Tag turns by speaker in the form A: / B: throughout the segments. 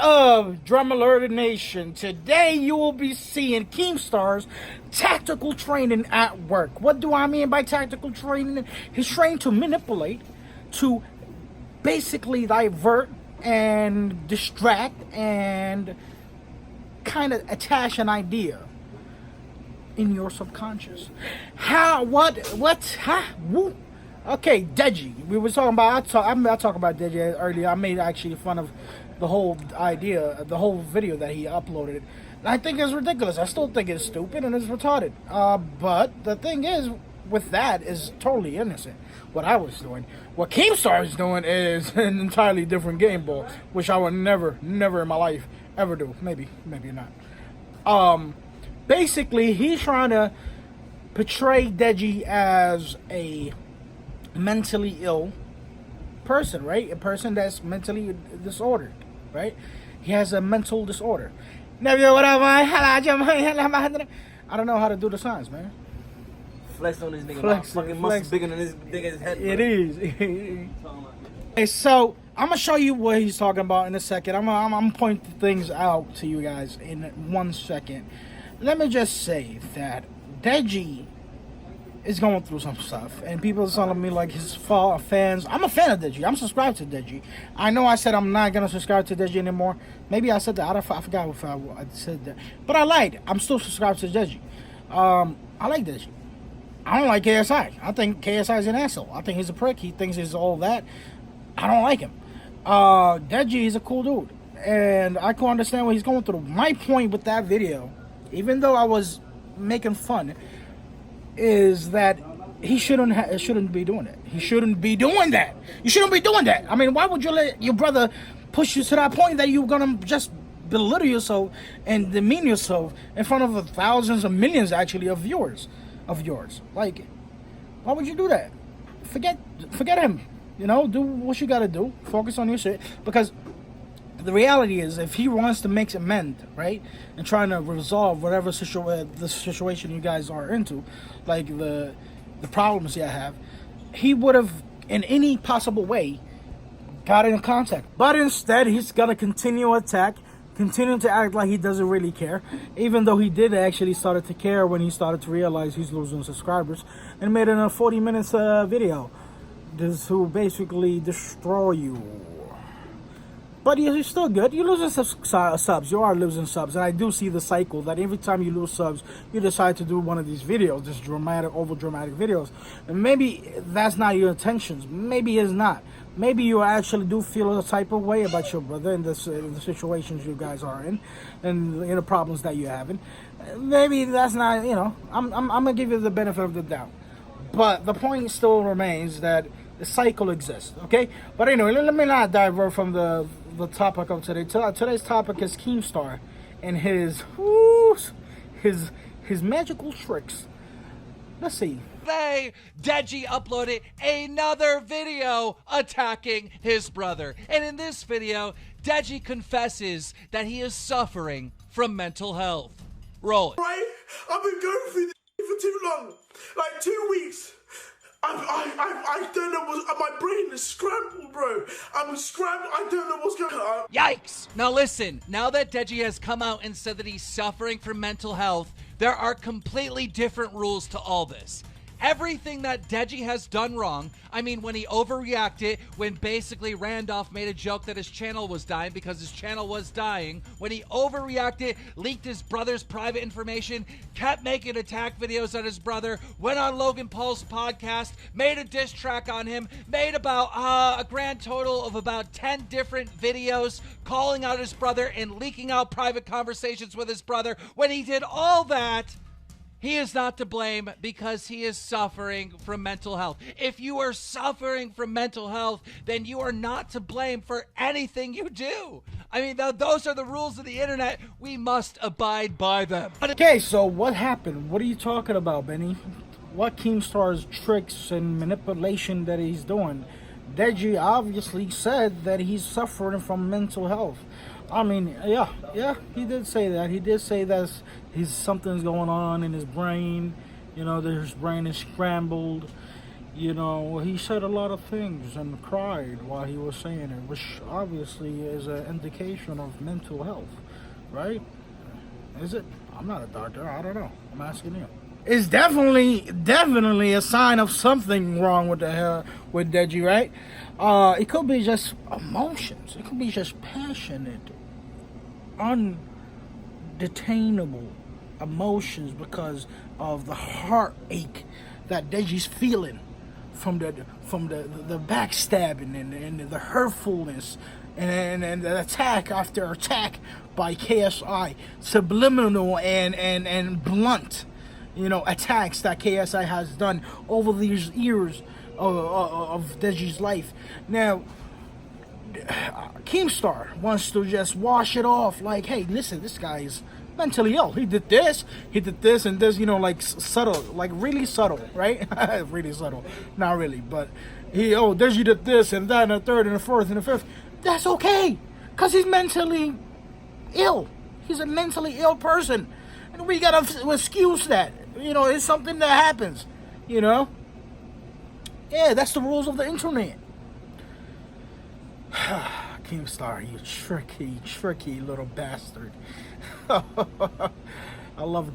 A: of Drum Alert Nation? Today you will be seeing Keemstar's tactical training at work. What do I mean by tactical training? He's trained to manipulate, to basically divert and distract and kind of attach an idea in your subconscious. Okay, Deji. We were talking about. I talked about Deji earlier. I made actually fun of the whole idea, the whole video that he uploaded. And I think it's ridiculous. I still think it's stupid and it's retarded. But the thing is, with that, is totally innocent. What I was doing, what Keemstar is doing, is an entirely different game ball, which I would never in my life ever do. Maybe not. Basically, he's trying to portray Deji as a mentally ill person, right? A person that's mentally disordered, right? He has a mental disorder. I don't know how to do the signs, man.
B: Flex on this nigga. My fucking muscle bigger than this nigga's head.
A: It is. Okay, so I'm gonna show you what he's talking about in a second. I'm gonna point things out to you guys in 1 second. Let me just say that Deji is going through some stuff, and people are telling me like his fans. I'm a fan of Deji. I'm subscribed to Deji. I know I said I'm not gonna subscribe to Deji anymore. Maybe I said that. I forgot if I said that, but I lied. I'm still subscribed to Deji. I like Deji. I don't like KSI. I think KSI is an asshole. I think he's a prick. He thinks he's all that. I don't like him. Deji is a cool dude, and I can understand what he's going through. My point with that video, even though I was making fun, is that he shouldn't be doing it. He shouldn't be doing that. You shouldn't be doing that. I mean, why would you let your brother push you to that point that you're gonna just belittle yourself and demean yourself in front of thousands of millions, actually, of yours? Like, why would you do that? Forget him. You know, do what you gotta do. Focus on your shit. Because the reality is, if he wants to make amends, right, and trying to resolve whatever the situation you guys are into, like the problems you have, he would have, in any possible way, got in contact. But instead, he's gonna continue attack. Continue to act like he doesn't really care, even though he did actually started to care when he started to realize he's losing subscribers, and made a 40 minutes video to basically destroy you. But you're still good. You're losing subs. You are losing subs, and I do see the cycle that every time you lose subs, you decide to do one of these videos, this over dramatic videos. And maybe that's not your intentions. Maybe it's not. Maybe you actually do feel a type of way about your brother in the situations you guys are in, and the problems that you're having. Maybe that's not, I'm gonna give you the benefit of the doubt. But the point still remains that the cycle exists, okay? But anyway, let me not divert from the topic of today. Today's topic is Keemstar and his magical tricks. Let's see.
C: Today, Deji uploaded another video attacking his brother. And in this video, Deji confesses that he is suffering from mental health. Roll it.
D: Right? I've been going through this for too long. Like 2 weeks. I don't know my brain is scrambled, bro. I'm scrambled. I don't know what's going on.
C: Yikes! Now listen, now that Deji has come out and said that he's suffering from mental health, there are completely different rules to all this. Everything that Deji has done wrong, I mean, when he overreacted, when basically Randolph made a joke that his channel was dying because his channel was dying, when he overreacted, leaked his brother's private information, kept making attack videos on his brother, went on Logan Paul's podcast, made a diss track on him, made about a grand total of about 10 different videos calling out his brother and leaking out private conversations with his brother. When he did all that, he is not to blame because he is suffering from mental health. If you are suffering from mental health, then you are not to blame for anything you do. I mean, those are the rules of the internet. We must abide by them.
A: Okay, so what happened? What are you talking about, Benny? What Keemstar's tricks and manipulation that he's doing? Deji obviously said that he's suffering from mental health. I mean, yeah, he did say that. He did say that something's going on in his brain. His brain is scrambled. You know, he said a lot of things and cried while he was saying it, which obviously is an indication of mental health, right? Is it? I'm not a doctor. I don't know. I'm asking you. It's definitely a sign of something wrong with with Deji, right? It could be just emotions. It could be just passionate, undetainable emotions because of the heartache that Deji's feeling from the backstabbing and the hurtfulness and the attack after attack by KSI, subliminal and blunt, attacks that KSI has done over these years of Deji's life. Now, Keemstar wants to just wash it off like, hey, listen, this guy is mentally ill. He did this, and this, like subtle, like really subtle, right? Really subtle. Not really, but Deji did this and that and the third and the fourth and the fifth. That's okay, because he's mentally ill. He's a mentally ill person. And we gotta excuse that. It's something that happens, Yeah, that's the rules of the internet. Keemstar, you tricky little bastard. I love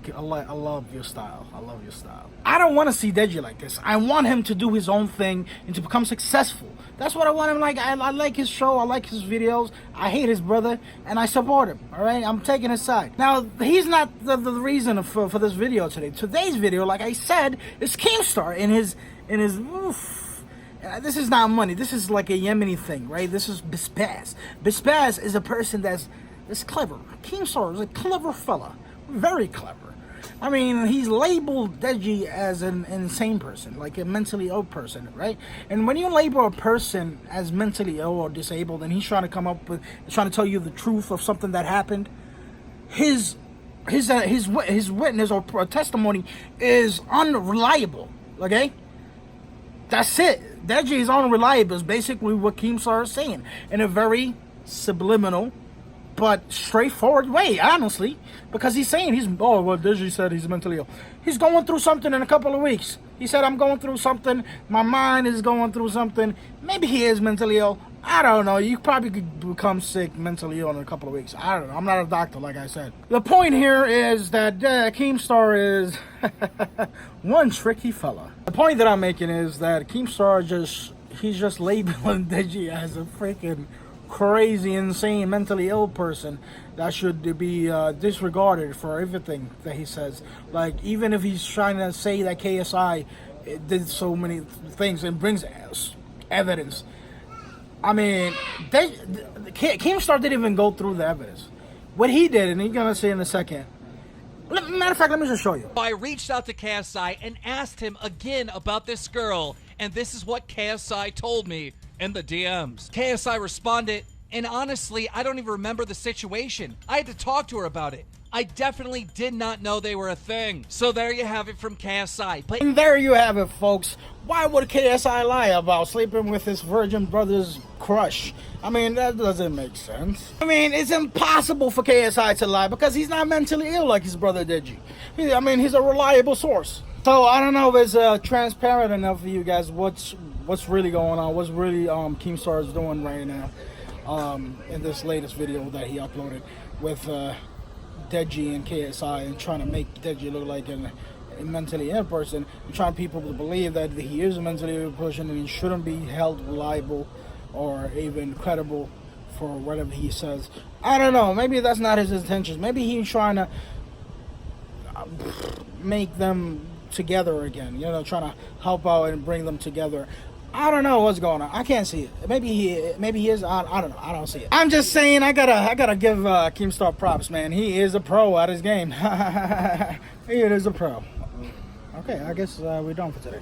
A: your style. I love your style. I don't want to see Deji like this. I want him to do his own thing and to become successful. That's what I want him like. I like his show. I like his videos. I hate his brother, and I support him. All right, I'm taking his side. Now, he's not the reason for this video today. Today's video, like I said, is Keemstar in his. This is not money. This is like a Yemeni thing, right? This is Bispaz. Bispaz is a person that's clever. Keemstar is a clever fella. Very clever. I mean, he's labeled Deji as an insane person, like a mentally ill person, right? And when you label a person as mentally ill or disabled, and he's trying to come up with, trying to tell you the truth of something that happened, his witness or testimony is unreliable. Okay, that's it. Deji is unreliable. Is basically what Keemstar is saying in a very subliminal but straightforward way, honestly, because he's saying Deji said he's mentally ill. He's going through something in a couple of weeks. He said, I'm going through something. My mind is going through something. Maybe he is mentally ill. I don't know. You probably could become sick mentally ill in a couple of weeks. I don't know. I'm not a doctor, like I said. The point here is that Keemstar is one tricky fella. The point that I'm making is that Keemstar he's just labeling Deji as a freaking crazy, insane, mentally ill person that should be disregarded for everything that he says. Like, even if he's trying to say that KSI did so many things and brings evidence, I mean, Keemstar didn't even go through the evidence. What he did, and he's gonna say in a second. Matter of fact, let me just show you.
C: I reached out to KSI and asked him again about this girl, and this is what KSI told me in the DMs. KSI responded, and honestly, I don't even remember the situation. I had to talk to her about it. I definitely did not know they were a thing. So there you have it from KSI.
A: And there you have it, folks. Why would KSI lie about sleeping with his virgin brother's crush? I mean, that doesn't make sense. I mean, it's impossible for KSI to lie because he's not mentally ill like his brother Deji. I mean, he's a reliable source. So I don't know if it's transparent enough for you guys what's really going on, what's really Keemstar is doing right now in this latest video that he uploaded with Deji and KSI, and trying to make Deji look like a mentally ill person, and trying people to believe that he is a mentally ill person and he shouldn't be held reliable or even credible for whatever he says. I don't know. Maybe that's not his intentions. Maybe he's trying to make them together again, trying to help out and bring them together. I don't know what's going on. I can't see it. Maybe he is. I don't know. I don't see it. I'm just saying, I gotta give Keemstar props, man. He is a pro at his game. He is a pro. Okay, I guess we're done for today.